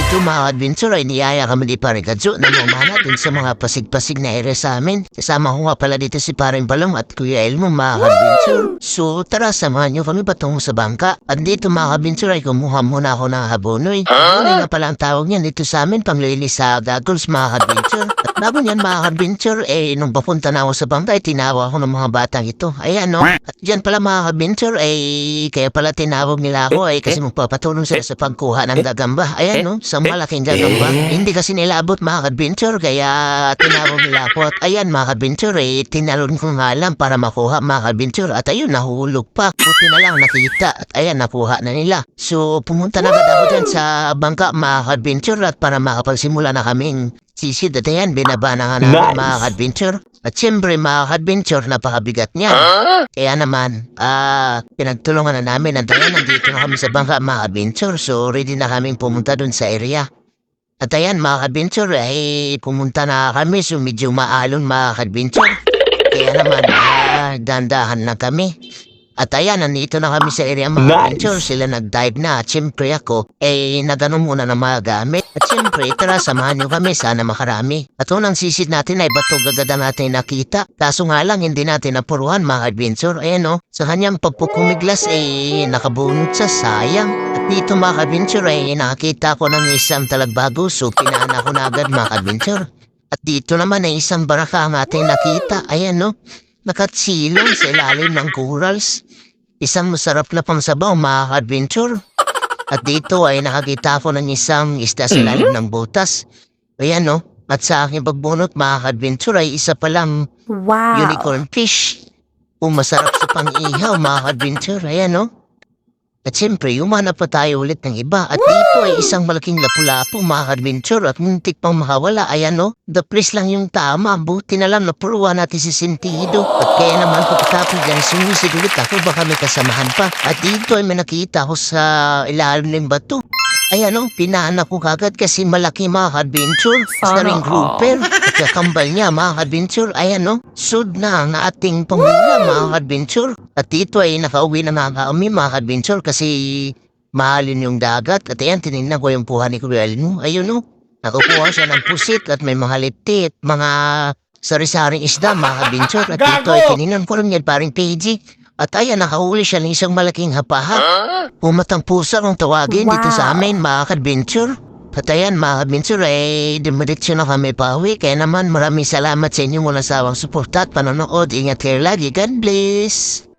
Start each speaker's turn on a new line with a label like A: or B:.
A: dito mga adventure ay niyaya kami di Parikadjo na mamana dun sa mga pasig-pasig na area sa amin. Kasama ko nga pala dito si Paring Balong at Kuya Elmo mga adventure. So tara samahan nyo kami patungo sa bangka. At dito mga adventure ay kumuha muna ako ng habonoy. Habonoy nga pala ang tawag niyan dito sa amin panglilinis sa goggles mga adventure. At bago niyan mga adventure nung papunta na ako sa bangka ay tinawag ako ng mga batang ito. Ayan no. At dyan pala mga adventure kaya pala tinawag nila ako kasi magpapatulong sila sa pagkuha ng gagamba. Ayan no, sa malaking gagamba. Hindi kasi nila abot mga adventure kaya tinawag nila ako. At ayan mga adventure tinalon ko nga lang para makuha mga adventure. At ayun nahulog pa. Buti na lang nakita. At ayan nakuha na nila. So pumunta na agad ako dyan sa bangka mga adventure at para makapagsimula na kaming sisid. At ayan binaba na nga namin mga adventure. At siyempre mga adventure napakabigat niya. Kaya naman pinagtulungan na namin. At ayan nandito na kami sa bangka mga adventure. So ready na kaming pumunta dun sa area. At ayan mga adventure pumunta na kami. So medyo maalon mga adventure. Kaya naman dandahan na kami. At ayan, nandito na kami sa area mga adventure. Sila nag-dive na. At syempre ako, nagano muna ng mga gamit. At syempre, tara, samahan nyo kami. Sana makarami. At unang sisid natin ay bato gagada natin nakita. Kaso nga lang, hindi natin napuruhan mga adventure. Ayan o, sa kanyang pagpukumiglas nakabunot sa sayang. At dito mga adventure nakakita ko ng isang talagbago. So, pinaan ako na agad mga adventure. At dito naman ay isang baraka ang ating nakita. Ayan o. Nakatsilong sa ilalim ng corals. Isang masarap na pangsabaw mga adventure. At dito ay nakakita ko ng isang isda sa ilalim ng butas. Ayan no. At sa aking pagbunot mga adventure ay isa palang unicorn fish. Masarap sa pang-ihaw mga adventure. Ayan no. At siyempre, umanap pa tayo ulit ng iba. At dito ay isang malaking lapu-lapu mga adventure at muntik pang makawala. Ayan no, the place lang yung tama. Buti na lang napuruan natin si sentido. At kaya naman pagkatapos dyan, sumisid ulit ako baka may kasamahan pa. At dito ay may nakita ko sa ilalim ng bato. Ayan no, pinaan ako kagad kasi malaki mga adventure. Sa ring grouper. At kakambal niya mga adventure. Ayan no, sud na ang ating pamilya mga adventure. At dito ay nakauwi na kami mga adventure kasi mahalin yung dagat. At ayan, tinignan ko yung puha ni Kuya Elmo. Ayun no, nakukuha siya ng pusit at may mga lipti at mga sari-saring isda mga adventure. At dito ay tinignan ko rin yan paring PG. At ayan, nakahuli siya ng isang malaking hapaha. Pumatang pusa kung tawagin dito sa amin mga adventure. At ayan mga adventure dumiretso na kami pauwi. Kaya naman maraming salamat sa inyong walang sawang suporta at panonood. Ingat kayo lagi. God bless!